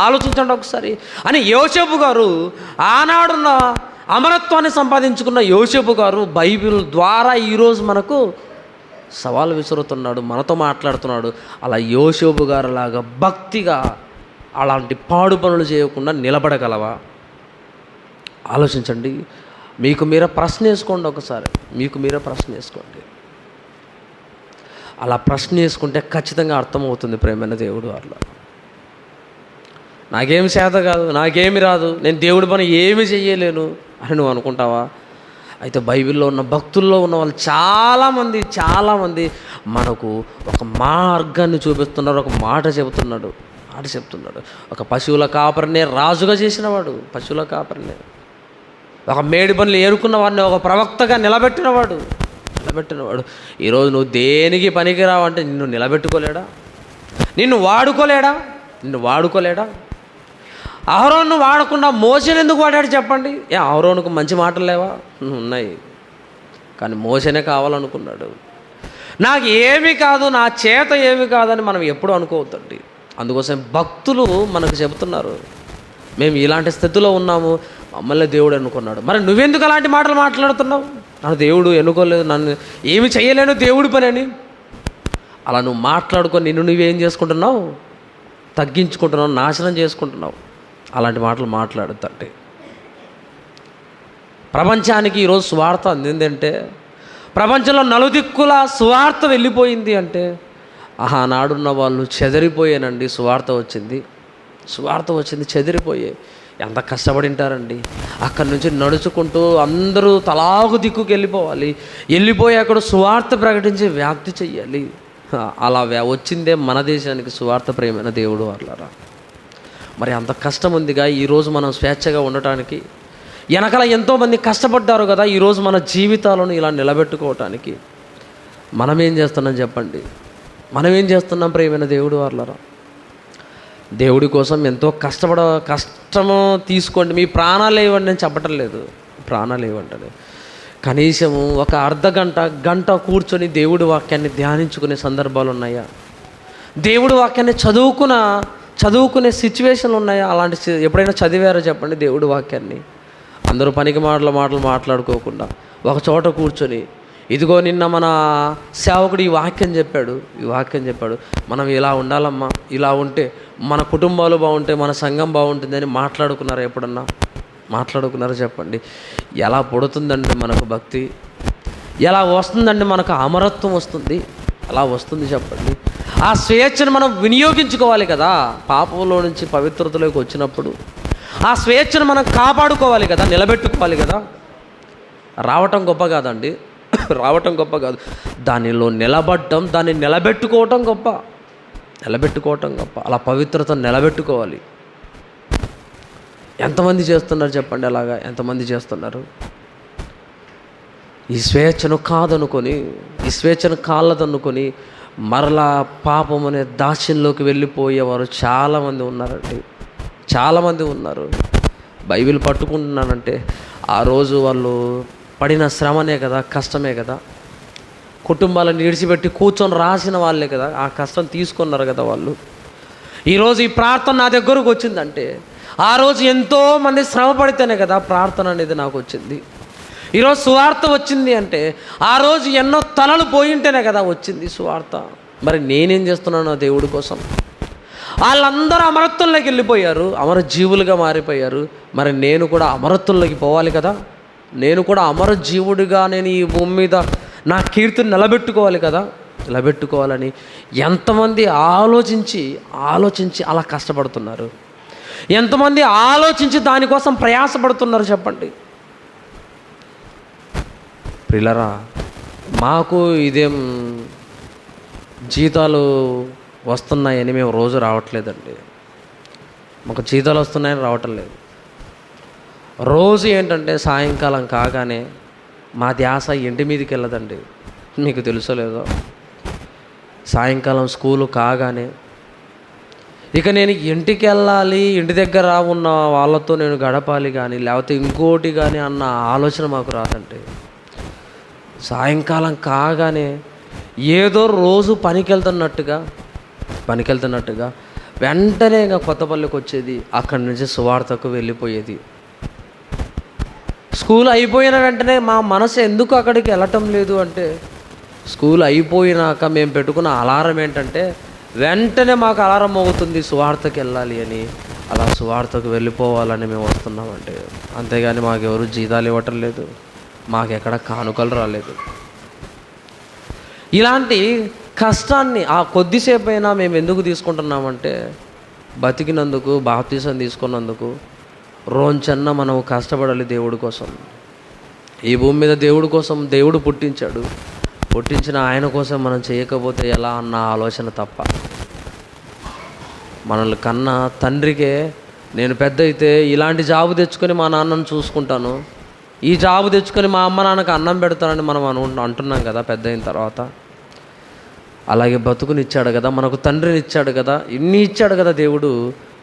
ఆలోచించండి ఒకసారి అని యోసేపు గారు, ఆనాడున్న అమరత్వాన్ని సంపాదించుకున్న యోసేపు గారు బైబిల్ ద్వారా ఈరోజు మనకు సవాలు విసురుతున్నాడు, మనతో మాట్లాడుతున్నాడు. అలా యోసేపు గారు లాగా భక్తిగా అలాంటి పాడు పనులు చేయకుండా నిలబడగలవా? ఆలోచించండి. మీకు మీరే ప్రశ్న వేసుకోండి ఒకసారి, అలా ప్రశ్న చేసుకుంటే ఖచ్చితంగా అర్థమవుతుంది ప్రేమైన దేవుడు వాళ్ళ. నాకేమి చేత కాదు, నాకేమి రాదు, నేను దేవుడి పని ఏమి చెయ్యలేను అని నువ్వు అనుకుంటావా? అయితే బైబిల్లో ఉన్న భక్తుల్లో ఉన్న వాళ్ళు చాలామంది మనకు ఒక మార్గాన్ని చూపిస్తున్నారు, ఒక మాట చెబుతున్నాడు. ఒక పశువుల కాపరినే రాజుగా చేసినవాడు, పశువుల కాపరినే ఒక మేడి పనులు ఏరుకున్న వాడిని ఒక ప్రవక్తగా నిలబెట్టినవాడు. ఈరోజు నువ్వు దేనికి పనికిరావంటే నిన్ను నిలబెట్టుకోలేడా? నిన్ను వాడుకోలేడా? అహరోను వాడకుండా మోసేని ఎందుకు వాడాడు చెప్పండి? అహరోనుకు మంచి మాటలు లేవా? ఉన్నాయి, కానీ మోసేనే కావాలనుకున్నాడు. నాకు ఏమీ కాదు, నా చేత ఏమీ కాదని మనం ఎప్పుడు అనుకోవద్దండి. అందుకోసం భక్తులు మనకు చెబుతున్నారు, మేము ఇలాంటి స్థితిలో ఉన్నాము, మమ్మల్ని దేవుడు ఎన్నుకున్నాడు. మరి నువ్వెందుకు అలాంటి మాటలు మాట్లాడుతున్నావు? నన్ను దేవుడు ఎన్నుకోలేదు, నన్ను ఏమి చేయలేను దేవుడి పని అని అలా నువ్వు మాట్లాడుకొని నిన్ను నువ్వేం చేసుకుంటున్నావు? తగ్గించుకుంటున్నావు, నాశనం చేసుకుంటున్నావు. అలాంటి మాటలు మాట్లాడుతుంటే ప్రపంచానికి ఈరోజు సువార్త అందిందంటే, ప్రపంచంలో నలుదిక్కుల సువార్త వెళ్ళిపోయింది అంటే, ఆనాడున్న వాళ్ళు చెదిరిపోయానండి. సువార్త వచ్చింది చెదిరిపోయే. ఎంత కష్టపడింటారండి. అక్కడి నుంచి నడుచుకుంటూ అందరూ తలాగు దిక్కుకి వెళ్ళిపోయి అక్కడ సువార్త ప్రకటించి వ్యాప్తి చెయ్యాలి. అలా వచ్చిందే మన దేశానికి సువార్త ప్రేమైన దేవుడు వాళ్ళరా. మరి అంత కష్టం ఉందిగా ఈరోజు మనం స్వేచ్ఛగా ఉండటానికి. వెనకాల ఎంతోమంది కష్టపడ్డారు కదా ఈరోజు మన జీవితాలను ఇలా నిలబెట్టుకోవటానికి. మనం ఏం చేస్తున్నాం చెప్పండి? మనం ఏం చేస్తున్నాం ప్రేమైన దేవుడు వాళ్ళరా? దేవుడి కోసం ఎంతో కష్టము తీసుకోండి, మీ ప్రాణాలు ఇవ్వండి నేను చెప్పటం లేదు, ప్రాణాలు ఇవ్వండి. కనీసము ఒక గంట కూర్చొని దేవుడి వాక్యాన్ని ధ్యానించుకునే సందర్భాలు ఉన్నాయా? దేవుడి వాక్యాన్ని చదువుకునే సిచ్యువేషన్లు ఉన్నాయా? అలాంటి ఎప్పుడైనా చదివారో చెప్పండి దేవుడి వాక్యాన్ని? అందరూ పనికి మాటలు మాట్లాడుకోకుండా ఒక చోట కూర్చొని, ఇదిగో నిన్న మన సేవకుడు ఈ వాక్యం చెప్పాడు, మనం ఇలా ఉండాలమ్మా, ఇలా ఉంటే మన కుటుంబాలు బాగుంటాయి, మన సంఘం బాగుంటుంది అని మాట్లాడుకున్నారా? ఎప్పుడన్నా మాట్లాడుకున్నారా చెప్పండి? ఎలా పుడుతుందండి మనకు భక్తి? ఎలా వస్తుందండి మనకు అమరత్వం వస్తుంది? అలా వస్తుంది చెప్పండి. ఆ స్వేచ్ఛను మనం వినియోగించుకోవాలి కదా. పాపంలో నుంచి పవిత్రతలోకి వచ్చినప్పుడు ఆ స్వేచ్ఛను మనం కాపాడుకోవాలి కదా, నిలబెట్టుకోవాలి కదా. రావటం గొప్ప కాదండి, దానిలో నిలబడటం, దాన్ని నిలబెట్టుకోవటం గొప్ప. అలా పవిత్రతను నిలబెట్టుకోవాలి. ఎంతమంది చేస్తున్నారు చెప్పండి? అలాగా ఎంతమంది చేస్తున్నారు? ఈ స్వేచ్ఛను కాళ్ళదనుకొని మరలా పాపం అనే దాస్యంలోకి వెళ్ళిపోయేవారు చాలామంది ఉన్నారు. బైబిల్ పట్టుకుంటున్నానంటే ఆ రోజు వాళ్ళు పడిన శ్రమనే కదా, కష్టమే కదా. కుటుంబాలను విడిచిపెట్టి కూర్చొని రాసిన వాళ్ళే కదా, ఆ కష్టం తీసుకున్నారు కదా వాళ్ళు. ఈరోజు ఈ ప్రార్థన నా దగ్గరకు వచ్చిందంటే ఆ రోజు ఎంతోమంది శ్రమ పడితేనే కదా ప్రార్థన అనేది నాకు వచ్చింది. ఈరోజు సువార్త వచ్చింది అంటే ఆ రోజు ఎన్నో తలలు పోయింటేనే కదా వచ్చింది సువార్త. మరి నేనేం చేస్తున్నాను దేవుడి కోసం? వాళ్ళందరూ అమరత్వంలోకి వెళ్ళిపోయారు, అమర జీవులుగా మారిపోయారు. మరి నేను కూడా అమరత్వంలోకి పోవాలి కదా. నేను కూడా అమర జీవుడిగా నేను ఈ భూమి మీద నా కీర్తిని నిలబెట్టుకోవాలని ఎంతమంది ఆలోచించి అలా కష్టపడుతున్నారు? ఎంతమంది ఆలోచించి దానికోసం ప్రయాసపడుతున్నారు చెప్పండి? ప్రియులారా, మాకు ఇదేం జీతాలు వస్తున్నాయని మేము రోజు రావట్లేదండి. మాకు జీతాలు వస్తున్నాయని రావటం లేదు. రోజు ఏంటంటే సాయంకాలం కాగానే మా ధ్యాస ఇంటి మీదకి వెళ్ళదండి. మీకు తెలుసో లేదో, సాయంకాలం స్కూలు కాగానే ఇక నేను ఇంటికి వెళ్ళాలి, ఇంటి దగ్గర ఉన్న వాళ్ళతో నేను గడపాలి కానీ లేకపోతే ఇంకోటి కానీ అన్న ఆలోచన మాకు రాదండి. సాయంకాలం కాగానే ఏదో రోజు పనికి వెళ్తున్నట్టుగా వెంటనే ఇంకా కొత్తపల్లికి వచ్చేది, అక్కడి నుంచి సువార్తకు వెళ్ళిపోయేది. స్కూల్ అయిపోయిన వెంటనే మా మనసు ఎందుకు అక్కడికి వెళ్ళటం లేదు అంటే, స్కూల్ అయిపోయినాక మేము పెట్టుకున్న అలారం ఏంటంటే వెంటనే మాకు అలారం మోగుతుంది సువార్తకు వెళ్ళాలి అని. అలా సువార్తకు వెళ్ళిపోవాలని మేము వస్తున్నామంటే, అంతేగాని మాకెవరు జీతాలు ఇవ్వటం లేదు, మాకెక్కడ కానుకలు రాలేదు. ఇలాంటి కష్టాన్ని ఆ కొద్దిసేపు అయినా మేము ఎందుకు తీసుకుంటున్నామంటే, బతికినందుకు, బాప్తీసం తీసుకున్నందుకు రోజన్నా మనం కష్టపడాలి దేవుడి కోసం. ఈ భూమి మీద దేవుడి కోసం దేవుడు పుట్టించాడు. పుట్టించిన ఆయన కోసం మనం చేయకపోతే ఎలా అన్న ఆలోచన తప్ప. మనల్ని కన్నా తండ్రికే, నేను పెద్ద అయితే ఇలాంటి జాబు తెచ్చుకొని మా నాన్నను చూసుకుంటాను, ఈ జాబు తెచ్చుకొని మా అమ్మ నాన్నకు అన్నం పెడతానని మనం అంటున్నాం కదా పెద్ద అయిన తర్వాత. అలాగే బతుకునిచ్చాడు కదా, మనకు తండ్రిని ఇచ్చాడు కదా, ఇన్ని ఇచ్చాడు కదా దేవుడు.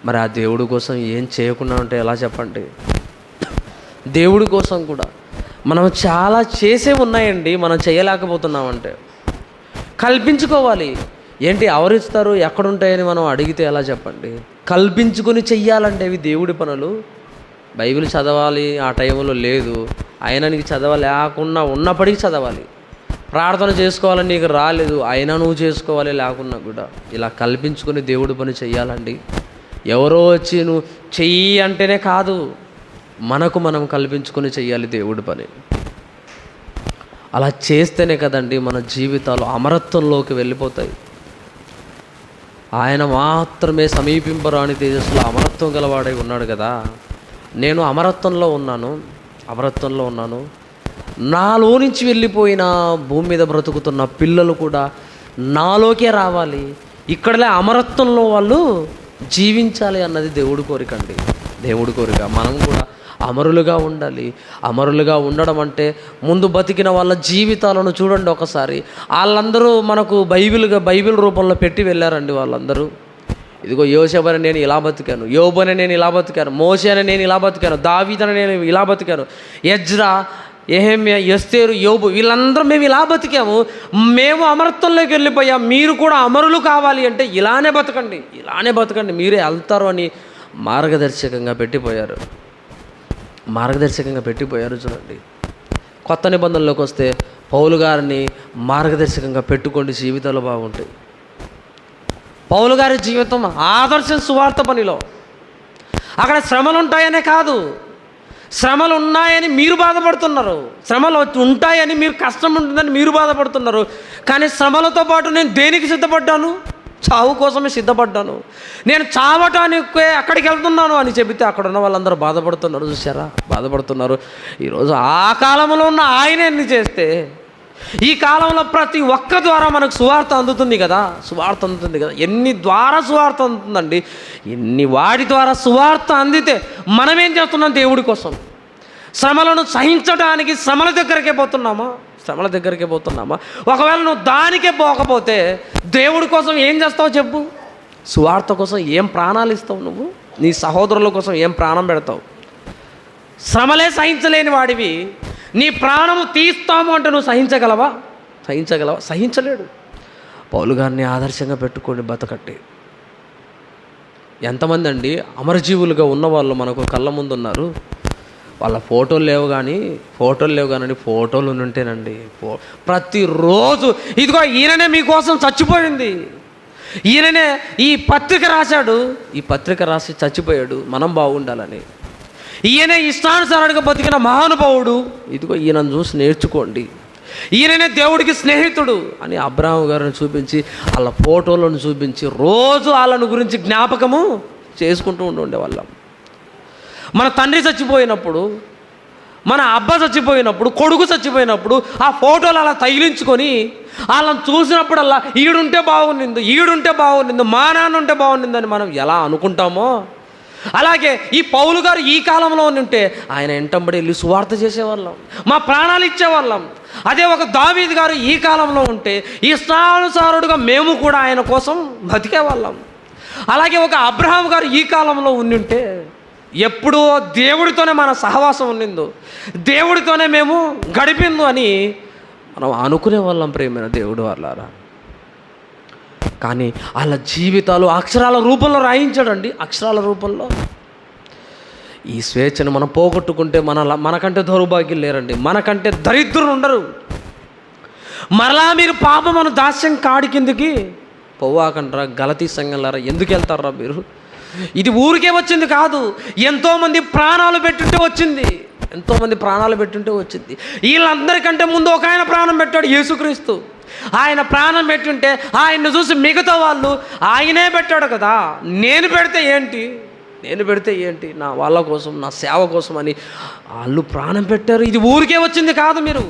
మరి ఆ దేవుడి కోసం ఏం చేయకుండా ఉంటే ఎలా చెప్పండి? దేవుడి కోసం కూడా మనం చాలా చేసే ఉన్నాయండి, మనం చేయలేకపోతున్నామంటే కల్పించుకోవాలి. ఏంటి ఎవరిస్తారు, ఎక్కడుంటాయని మనం అడిగితే ఎలా చెప్పండి? కల్పించుకొని చెయ్యాలంటే ఇవి దేవుడి పనులు. బైబిల్ చదవాలి ఆ టైంలో లేదు, అయినా నీకు చదవలేకుండా ఉన్నప్పటికీ చదవాలి. ప్రార్థన చేసుకోవాలని నీకు రాలేదు, అయినా నువ్వు చేసుకోవాలి లేకున్నా కూడా. ఇలా కల్పించుకొని దేవుడి పని చెయ్యాలండి. ఎవరో వచ్చి నువ్వు చెయ్యి అంటేనే కాదు, మనకు మనం కల్పించుకొని చెయ్యాలి దేవుడి పని. అలా చేస్తేనే కదండి మన జీవితాలు అమరత్వంలోకి వెళ్ళిపోతాయి. ఆయన మాత్రమే సమీపింపరాని తేజస్సులో అమరత్వం గలవాడై ఉన్నాడు కదా. నేను అమరత్వంలో ఉన్నాను. నాలో నుంచి వెళ్ళిపోయిన భూమి మీద బ్రతుకుతున్న పిల్లలు కూడా నాలోకే రావాలి, ఇక్కడలే అమరత్వంలో వాళ్ళు జీవించాలి అన్నది దేవుడి కోరిక అండి. దేవుడి కోరిక మనం కూడా అమరులుగా ఉండాలి. అమరులుగా ఉండడం అంటే ముందు బతికిన వాళ్ళ జీవితాలను చూడండి ఒకసారి. వాళ్ళందరూ మనకు బైబిల్ రూపంలో పెట్టి వెళ్ళారండి. వాళ్ళందరూ ఇదిగో యోసేపు అని నేను ఇలా బతికాను, యోబు అని నేను ఇలా బతికాను, మోషే అని నేను ఇలా బతికాను, దావీదు అని నేను ఇలా బతికాను, ఎజ్రా, యెహెమ్యా, ఎస్తేరు, యోబు, వీళ్ళందరూ మేము ఇలా బతికాము, మేము అమరత్వంలోకి వెళ్ళిపోయాం, మీరు కూడా అమరులు కావాలి అంటే ఇలానే బతకండి మీరే వెళ్తారు అని మార్గదర్శకంగా పెట్టిపోయారు. చూడండి, కొత్త నిబంధనలోకి వస్తే పౌలు గారిని మార్గదర్శకంగా పెట్టుకోండి, జీవితాలు బాగుంటాయి. పౌలు గారి జీవితం ఆదర్శం సువార్త పనిలో. అక్కడ శ్రమలు ఉంటాయనే కాదు, శ్రమలు ఉన్నాయని మీరు బాధపడుతున్నారు, శ్రమలు ఉంటాయని మీరు కష్టం ఉంటుందని మీరు బాధపడుతున్నారు. కానీ శ్రమలతో పాటు నేను దేనికి సిద్ధపడ్డాను? చావు కోసమే సిద్ధపడ్డాను. నేను చావటానికే అక్కడికి వెళ్తున్నాను అని చెబితే అక్కడ ఉన్న వాళ్ళందరూ బాధపడుతున్నారు. చూసారా, బాధపడుతున్నారు. ఈరోజు ఆ కాలంలో ఉన్న ఆయన ఎన్ని చేస్తే ఈ కాలంలో ప్రతి ఒక్క ద్వారా మనకు సువార్త అందుతుంది కదా. ఎన్ని ద్వారా సువార్త అందుతుందండి. ఎన్ని వాడి ద్వారా సువార్త అందితే మనమేం చేస్తున్నాం? దేవుడి కోసం శ్రమలను సహించడానికి శ్రమల దగ్గరికే పోతున్నామా? ఒకవేళ నువ్వు దానికే పోకపోతే దేవుడి కోసం ఏం చేస్తావు చెప్పు? సువార్త కోసం ఏం ప్రాణాలు ఇస్తావు నువ్వు? నీ సహోదరుల కోసం ఏం ప్రాణం పెడతావు? శ్రమలే సహించలేని వాడివి నీ ప్రాణము తీస్తాము అంటే నువ్వు సహించగలవా? సహించలేడు. పౌలు గారిని ఆదర్శంగా పెట్టుకోండి, బతకట్టి. ఎంతమంది అండి అమరజీవులుగా ఉన్నవాళ్ళు మనకు కళ్ళ ముందు ఉన్నారు. వాళ్ళ ఫోటోలు లేవు కానీ ఫోటోలు ఉంటేనండి ప్రతిరోజు ఇదిగో ఈయననే మీకోసం చచ్చిపోయింది, ఈయననే ఈ పత్రిక రాశాడు, ఈ పత్రిక రాసి చచ్చిపోయాడు మనం బాగుండాలని. ఈయనే ఇష్టానుసారుడిగా బతికిన మహానుభావుడు, ఇదిగో ఈయనను చూసి నేర్చుకోండి. ఈయననే దేవుడికి స్నేహితుడు అని అబ్రాహాము గారిని చూపించి, వాళ్ళ ఫోటోలను చూపించి రోజు వాళ్ళని గురించి జ్ఞాపకము చేసుకుంటూ ఉండేవాళ్ళం. మన తండ్రి చచ్చిపోయినప్పుడు, మన అబ్బ చచ్చిపోయినప్పుడు, కొడుకు చచ్చిపోయినప్పుడు ఆ ఫోటోలు అలా తగిలించుకొని వాళ్ళని చూసినప్పుడల్లా ఈడుంటే బాగుండింది, మా నాన్న ఉంటే బాగుండిందని మనం ఎలా అనుకుంటామో, అలాగే ఈ పౌలు గారు ఈ కాలంలో ఉంటే ఆయన ఎంటంబడి వెళ్ళి సువార్త చేసేవాళ్ళం, మా ప్రాణాలు ఇచ్చేవాళ్ళం. అదే ఒక దావీదు గారు ఈ కాలంలో ఉంటే ఇష్టానుసారుడుగా మేము కూడా ఆయన కోసం బతికేవాళ్ళం. అలాగే ఒక అబ్రహాం గారు ఈ కాలంలో ఉంటే ఎప్పుడూ దేవుడితోనే మన సహవాసం ఉండిందో, దేవుడితోనే మేము గడిపిందో అని మనం అనుకునే వాళ్ళం. ప్రేమైన దేవుడు వాళ్ళారా, కానీ వాళ్ళ జీవితాలు అక్షరాల రూపంలో రాయించాడండి. అక్షరాల రూపంలో. ఈ స్వేచ్ఛను మనం పోగొట్టుకుంటే మనకంటే దౌర్భాగ్యం లేరండి, మనకంటే దరిద్రులు ఉండరు. మరలా మీరు పాపమును దాస్యం కాడి కిందికి పోవాకంటారా? గలతీ సంఘంలారా, ఎందుకు వెళ్తారా మీరు? ఇది ఊరికే వచ్చింది కాదు, ఎంతోమంది ప్రాణాలు పెట్టుంటే వచ్చింది. వీళ్ళందరికంటే ముందు ఒక ఆయన ప్రాణం పెట్టాడు, యేసుక్రీస్తు. ఆయన ప్రాణం పెట్టుంటే ఆయన్ని చూసి మిగతా వాళ్ళు ఆయనే పెట్టాడు కదా, నేను పెడితే ఏంటి నా వాళ్ళ కోసం, నా సేవ కోసం అని వాళ్ళు ప్రాణం పెట్టారు. ఇది ఊరికే వచ్చింది కాదు, మీరు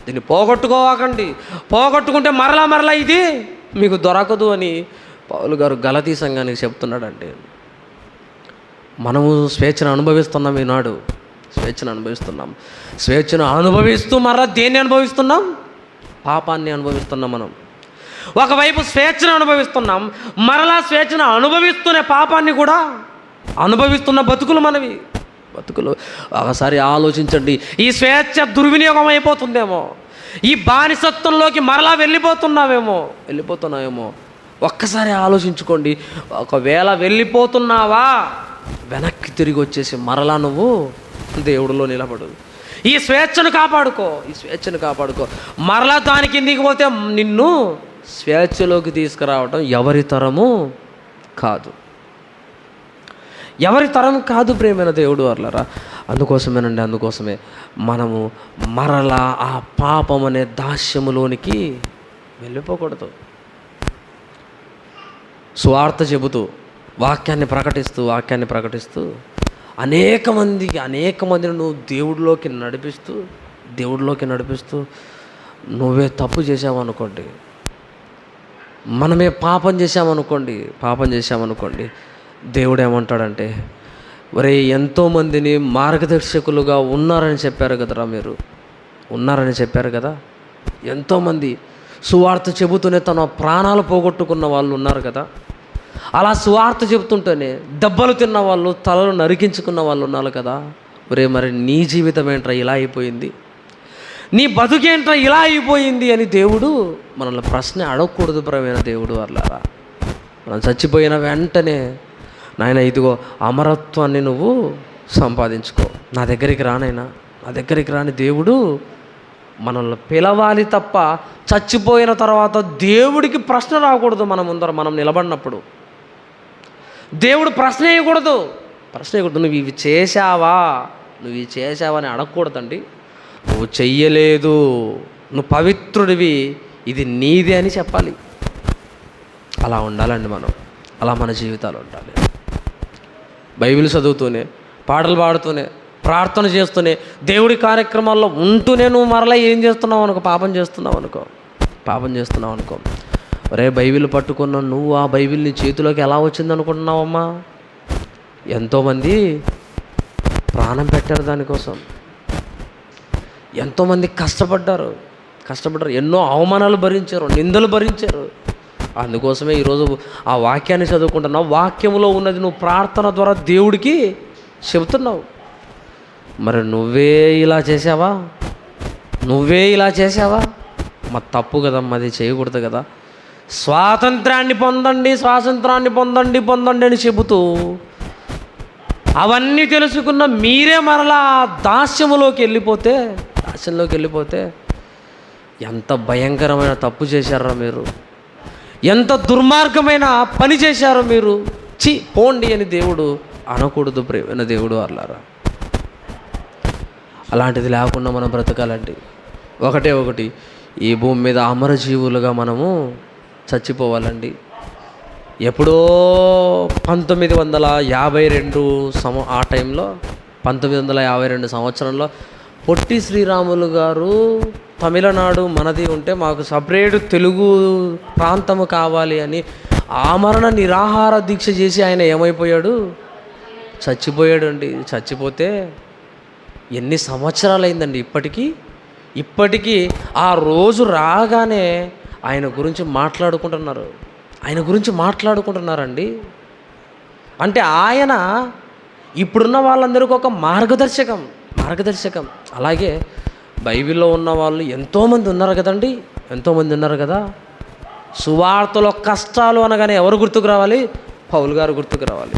దీన్ని పోగొట్టుకోవాకండి. పోగొట్టుకుంటే మరలా ఇది మీకు దొరకదు అని పౌలు గారు గలతీ సంఘానికి చెప్తున్నాడండి. మనము స్వేచ్ఛను అనుభవిస్తున్నాం, ఈనాడు స్వేచ్ఛను అనుభవిస్తూ మరలా దేన్ని అనుభవిస్తున్నాం? పాపాన్ని అనుభవిస్తున్నాం. మనం ఒకవైపు స్వేచ్ఛను అనుభవిస్తున్నాం, మరలా స్వేచ్ఛను అనుభవిస్తూనే పాపాన్ని కూడా అనుభవిస్తున్న బతుకులు ఒకసారి ఆలోచించండి. ఈ స్వేచ్ఛ దుర్వినియోగం అయిపోతుందేమో, ఈ బానిసత్వంలోకి మరలా వెళ్ళిపోతున్నావేమో ఒక్కసారి ఆలోచించుకోండి. ఒకవేళ వెళ్ళిపోతున్నావా, వెనక్కి తిరిగి వచ్చేసి మరలా నువ్వు దేవుడిలో నిలబడు. ఈ స్వేచ్ఛను కాపాడుకో. మరలా దాని కిందికి పోతే నిన్ను స్వేచ్ఛలోకి తీసుకురావడం ఎవరి తరము కాదు ప్రేమైన దేవుడు వర్లరా. అందుకోసమే మనము మరలా ఆ పాపం అనే దాస్యములోనికి వెళ్ళిపోకూడదు. సువార్త చెబుతూ వాక్యాన్ని ప్రకటిస్తూ అనేక మందిని నువ్వు దేవుడిలోకి నడిపిస్తూ నువ్వే తప్పు చేసావనుకోండి, మనమే పాపం చేసామనుకోండి, దేవుడు ఏమంటాడంటే, ఒరే ఎంతోమందిని మార్గదర్శకులుగా ఉన్నారని చెప్పారు కదా, ఎంతోమంది సువార్త చెబుతూనే తన ప్రాణాలు పోగొట్టుకున్న వాళ్ళు ఉన్నారు కదా, అలా సువార్త చెబుతుంటేనే దెబ్బలు తిన్న వాళ్ళు, తలలు నరికించుకున్న వాళ్ళు ఉన్నారు కదా. ఒరే మరి నీ జీవితం ఏంట్రా ఇలా అయిపోయింది, నీ బతుకేంట్రా ఇలా అయిపోయింది అని దేవుడు మనల్ని ప్రశ్న అడగకూడదు ప్రియమైన దేవుడు వర్లారా. మనం చచ్చిపోయిన వెంటనే నాయన ఇదిగో అమరత్వాన్ని నువ్వు సంపాదించుకో, నా దగ్గరికి రాని దేవుడు మనల్ని పిలవాలి తప్ప చచ్చిపోయిన తర్వాత దేవుడికి ప్రశ్న రాకూడదు. మన ముందర మనం నిలబడినప్పుడు దేవుడు ప్రశ్న వేయకూడదు. నువ్వు ఇవి చేశావా అని అడగకూడదండి. నువ్వు చెయ్యలేదు, నువ్వు పవిత్రుడివి, ఇది నీదే అని చెప్పాలి. అలా ఉండాలండి మనం, అలా మన జీవితాలు ఉండాలి. బైబిల్ చదువుతూనే, పాటలు పాడుతూనే, ప్రార్థన చేస్తూనే, దేవుడి కార్యక్రమాల్లో ఉంటూనే నువ్వు మరలా ఏం చేస్తున్నావు అనుకో, పాపం చేస్తున్నావు అనుకో. ఒరే బైబిల్ పట్టుకున్న నువ్వు ఆ బైబిల్ నీ చేతిలోకి ఎలా వచ్చింది అనుకుంటున్నావమ్మా? ఎంతోమంది ప్రాణం పెట్టారు దానికోసం, ఎంతోమంది కష్టపడ్డారు, ఎన్నో అవమానాలు భరించారు, నిందలు భరించారు. అందుకోసమే ఈరోజు ఆ వాక్యాన్ని చదువుకుంటున్నావు, వాక్యంలో ఉన్నది నువ్వు ప్రార్థన ద్వారా దేవుడికి చెబుతున్నావు. మరి నువ్వే ఇలా చేసావా? మా తప్పు కదమ్మా, అది చేయకూడదు కదా. స్వాతంత్రాన్ని పొందండి అని చెబుతూ అవన్నీ తెలుసుకున్న మీరే మరలా దాస్యంలోకి వెళ్ళిపోతే ఎంత భయంకరమైన తప్పు చేశారా మీరు, ఎంత దుర్మార్గమైన పని చేశారో మీరు. పోండి అని దేవుడు అనకూడదు ప్రియమైన దేవుడు అల్లారా. అలాంటిది లేకుండా మనం బ్రతకాలండి. ఒకటి ఈ భూమి మీద అమరజీవులుగా మనము చచ్చిపోవాలండి. ఎప్పుడో 1952 ఆ టైంలో 1952 సంవత్సరంలో పొట్టి శ్రీరాములు గారు తమిళనాడు మనది ఉంటే మాకు సపరేట్ తెలుగు ప్రాంతము కావాలి అని ఆమరణ నిరాహార దీక్ష చేసి ఆయన ఏమైపోయాడు? చచ్చిపోయాడండి. చచ్చిపోతే ఎన్ని సంవత్సరాలు అయిందండి. ఇప్పటికీ ఆ రోజు రాగానే ఆయన గురించి మాట్లాడుకుంటున్నారండి. అంటే ఆయన ఇప్పుడున్న వాళ్ళందరికీ ఒక మార్గదర్శకం. అలాగే బైబిల్లో ఉన్న వాళ్ళు ఎంతోమంది ఉన్నారు కదా. సువార్తలో కష్టాలు అనగానే ఎవరు గుర్తుకు రావాలి? పౌలు గారు గుర్తుకు రావాలి.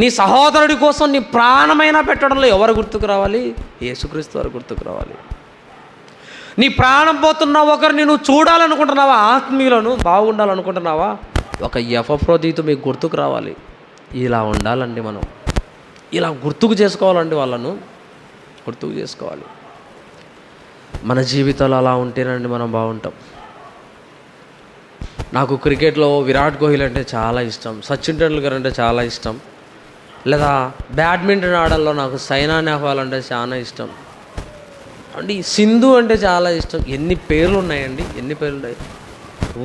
నీ సహోదరుడి కోసం నీ ప్రాణమైనా పెట్టడంలో ఎవరు గుర్తుకు రావాలి? యేసుక్రీస్తు వారు గుర్తుకు రావాలి. నీ ప్రాణం పోతున్న ఒకరిని నువ్వు చూడాలనుకుంటున్నావా? ఆత్మీయులను బాగుండాలనుకుంటున్నావా? ఒక ఎపఫ్రోదీతు మీకు గుర్తుకు రావాలి. ఇలా ఉండాలండి మనం, ఇలా గుర్తుకు చేసుకోవాలండి, వాళ్ళను గుర్తుకు చేసుకోవాలి. మన జీవితాలు అలా ఉంటేనండి మనం బాగుంటాం. నాకు క్రికెట్లో విరాట్ కోహ్లీ అంటే చాలా ఇష్టం, సచిన్ టెండూల్కర్ అంటే చాలా ఇష్టం, లేదా బ్యాడ్మింటన్ ఆడల్లో నాకు సైనా నెహ్వాల్ అంటే చాలా ఇష్టం అండి, సింధు అంటే చాలా ఇష్టం. ఎన్ని పేర్లు ఉన్నాయండి, ఎన్ని పేర్లు ఉన్నాయి.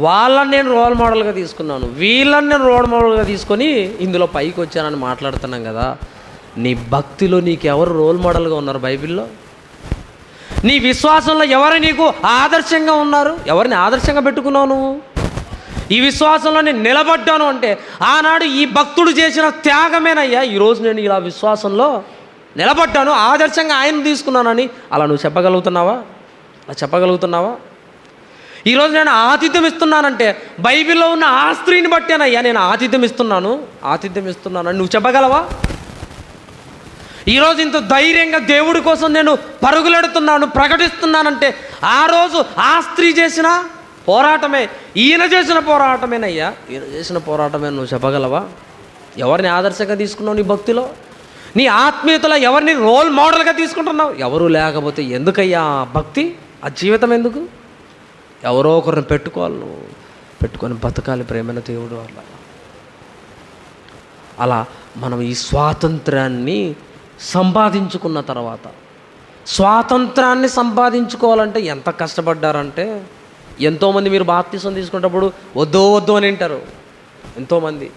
వాళ్ళని నేను రోల్ మోడల్గా తీసుకున్నాను, వీళ్ళని నేను రోల్ మోడల్గా తీసుకొని ఇందులో పైకి వచ్చానని మాట్లాడుతున్నాం కదా. నీ భక్తిలో నీకు ఎవరు రోల్ మోడల్గా ఉన్నారు బైబిల్లో? నీ విశ్వాసంలో ఎవరు నీకు ఆదర్శంగా ఉన్నారు? ఎవరిని ఆదర్శంగా పెట్టుకున్నావు నువ్వు? ఈ విశ్వాసంలో నేను నిలబడ్డాను అంటే ఆనాడు ఈ భక్తుడు చేసిన త్యాగమేనయ్యా ఈరోజు నేను ఇలా విశ్వాసంలో నిలబడ్డాను, ఆదర్శంగా ఆయన తీసుకున్నానని. అలా నువ్వు చెప్పగలుగుతున్నావా? అలా చెప్పగలుగుతున్నావా? ఈరోజు నేను ఆతిథ్యం ఇస్తున్నానంటే బైబిల్లో ఉన్న ఆ స్త్రీని బట్టేనయ్యా నేను ఆతిథ్యం ఇస్తున్నానని నువ్వు చెప్పగలవా? ఈరోజు ఇంత ధైర్యంగా దేవుడి కోసం నేను పరుగులెడుతున్నాను, ప్రకటిస్తున్నానంటే ఆ రోజు ఆ స్త్రీ చేసిన పోరాటమే, ఈయన చేసిన పోరాటమేనయ్యా, ఈయన చేసిన పోరాటమే. నువ్వు చెప్పగలవా? ఎవరిని ఆదర్శంగా తీసుకున్నావు నీ భక్తిలో? నీ ఆత్మీయతలో ఎవరిని రోల్ మోడల్గా తీసుకుంటున్నావు? ఎవరు లేకపోతే ఎందుకయ్యా ఆ భక్తి, ఆ జీవితం ఎందుకు? ఎవరో ఒకరిని పెట్టుకోవాలి, నువ్వు పెట్టుకొని బతకాలి ప్రేమైన దేవుడు వల్ల. అలా మనం ఈ స్వాతంత్రాన్ని సంపాదించుకున్న తర్వాత, స్వాతంత్రాన్ని సంపాదించుకోవాలంటే ఎంత కష్టపడ్డారంటే, ఎంతోమంది మీరు బాప్తిసం తీసుకునేటప్పుడు వద్దు అని అంటారు. ఎంతోమంది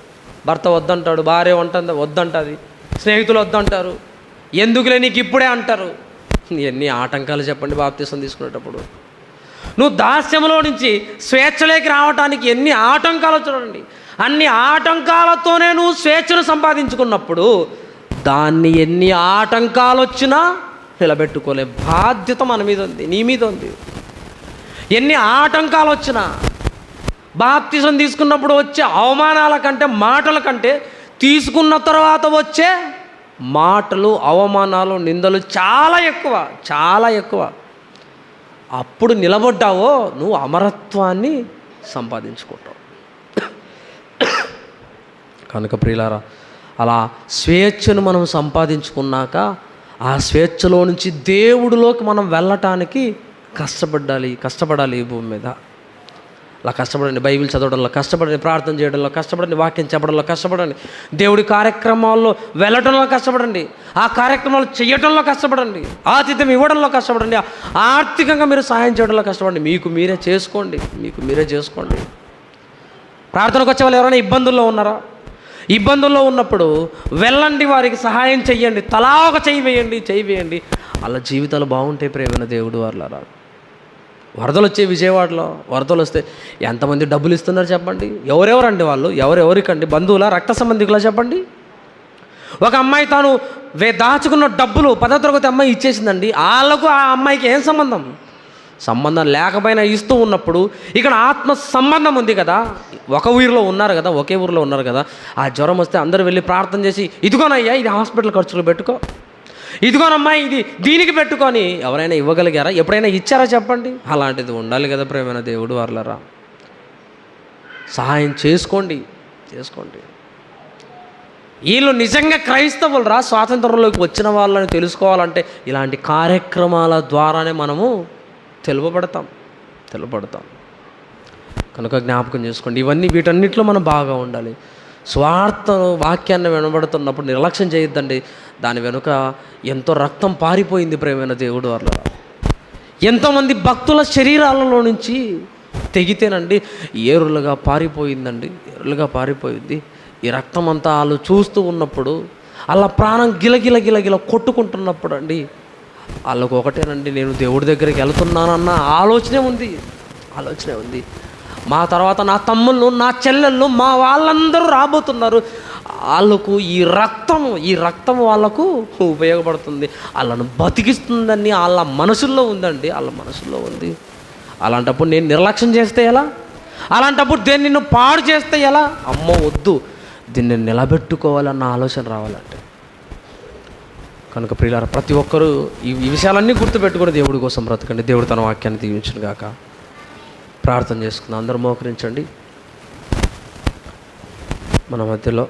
భర్త వద్దంటాడు, భార్య వద్దంటుంది, స్నేహితులు వద్దంటారు, ఎందుకులే నీకు ఇప్పుడే అంటారు. ఎన్ని ఆటంకాలు చెప్పండి బాప్తిసం తీసుకునేటప్పుడు. నువ్వు దాస్యంలో నుంచి స్వేచ్ఛలోకి రావడానికి ఎన్ని ఆటంకాలు చూడండి. అన్ని ఆటంకాలతోనే నువ్వు స్వేచ్ఛను సంపాదించుకున్నప్పుడు దాన్ని ఎన్ని ఆటంకాలు వచ్చినా నిలబెట్టుకోలే బాధ్యత మన మీద ఉంది, నీ మీద ఉంది. ఎన్ని ఆటంకాలు వచ్చినా, బాప్తిసం తీసుకున్నప్పుడు వచ్చే అవమానాల కంటే, మాటల కంటే తీసుకున్న తర్వాత వచ్చే మాటలు, అవమానాలు, నిందలు చాలా ఎక్కువ. అప్పుడు నిలబడ్డావో నువ్వు అమరత్వాన్ని సంపాదించుకుంటావు. కనుక ప్రియులారా, అలా స్వేచ్ఛను మనం సంపాదించుకున్నాక ఆ స్వేచ్ఛలో నుంచి దేవుడిలోకి మనం వెళ్ళటానికి కష్టపడాలి ఈ భూమి మీద. అలా కష్టపడండి, బైబిల్ చదవడంలో కష్టపడండి, ప్రార్థన చేయడంలో కష్టపడండి, వాక్యం చెప్పడంలో కష్టపడండి, దేవుడి కార్యక్రమాల్లో వెళ్ళటంలో కష్టపడండి, ఆ కార్యక్రమాలు చేయటంలో కష్టపడండి, ఆతిథ్యం ఇవ్వడంలో కష్టపడండి, ఆర్థికంగా మీరు సహాయం చేయడంలో కష్టపడండి. మీకు మీరే చేసుకోండి. ప్రార్థనకు వచ్చే వాళ్ళు ఎవరైనా ఇబ్బందుల్లో ఉన్నారా? ఇబ్బందుల్లో ఉన్నప్పుడు వెళ్ళండి, వారికి సహాయం చెయ్యండి, తలా ఒక చెయ్యి వేయండి. అలా జీవితాలు బాగుంటాయి ప్రేమైన దేవుడు వాళ్ళరా. వరదలు వచ్చే విజయవాడలో వరదలు వస్తే ఎంతమంది డబ్బులు ఇస్తున్నారు చెప్పండి? ఎవరెవరండి వాళ్ళు? ఎవరెవరికండి? బంధువులా, రక్త సంబంధికులా చెప్పండి? ఒక అమ్మాయి తాను దాచుకున్న డబ్బులు 10వ తరగతి అమ్మాయి ఇచ్చేసిందండి. వాళ్ళకు ఆ అమ్మాయికి ఏం సంబంధం లేకపోయినా ఇస్తూ ఉన్నప్పుడు ఇక్కడ ఆత్మ సంబంధం ఉంది కదా. ఒకే ఊరిలో ఉన్నారు కదా. ఆ జ్వరం వస్తే అందరూ వెళ్ళి ప్రార్థన చేసి, ఇదిగోనయ్యా ఇది హాస్పిటల్ ఖర్చులు పెట్టుకో, ఇదిగోనమ్మా ఇది దీనికి పెట్టుకొని ఎవరైనా ఇవ్వగలిగారా? ఎప్పుడైనా ఇచ్చారా చెప్పండి? అలాంటిది ఉండాలి కదా ప్రేమైన దేవుడు వాళ్ళరా. సహాయం చేసుకోండి. వీళ్ళు నిజంగా క్రైస్తవులరా, స్వాతంత్రంలోకి వచ్చిన వాళ్ళని తెలుసుకోవాలంటే ఇలాంటి కార్యక్రమాల ద్వారానే మనము తెలుపబడతాం. కనుక జ్ఞాపకం చేసుకోండి, వీటన్నిటిలో మనం బాగా ఉండాలి. స్వార్థ వాక్యాన్ని వినబడుతున్నప్పుడు నిర్లక్ష్యం చేయొద్దండి. దాని వెనుక ఎంతో రక్తం పారిపోయింది ప్రేమైన దేవుడు వల్ల. ఎంతోమంది భక్తుల శరీరాలలో నుంచి తెగితేనండి ఏరులుగా పారిపోయింది. ఈ రక్తం అంతా వాళ్ళు చూస్తూ ఉన్నప్పుడు, అలా ప్రాణం గిలగిల కొట్టుకుంటున్నప్పుడు అండి వాళ్ళకు ఒకటేనండి, నేను దేవుడి దగ్గరికి వెళ్తున్నానన్న ఆలోచనే ఉంది. మా తర్వాత నా తమ్ముళ్ళు, నా చెల్లెళ్ళు, మా వాళ్ళందరూ రాబోతున్నారు. వాళ్ళకు ఈ రక్తం వాళ్ళకు ఉపయోగపడుతుంది, వాళ్ళను బతికిస్తుందని వాళ్ళ మనసుల్లో ఉంది. అలాంటప్పుడు నేను నిర్లక్ష్యం చేస్తే ఎలా? అలాంటప్పుడు దీన్ని నిన్ను పాడు చేస్తే ఎలా? అమ్మో వద్దు, దీన్ని నిలబెట్టుకోవాలన్న ఆలోచన రావాలంటే. కనుక ప్రియులారా, ప్రతి ఒక్కరూ ఈ విషయాలన్నీ గుర్తుపెట్టుకుని దేవుడి కోసం బ్రతకండి. దేవుడు తన వాక్యాన్ని దీవించును గాక. ప్రార్థన చేసుకుందాం. అందరూ మోకరించండి. మన మధ్యలో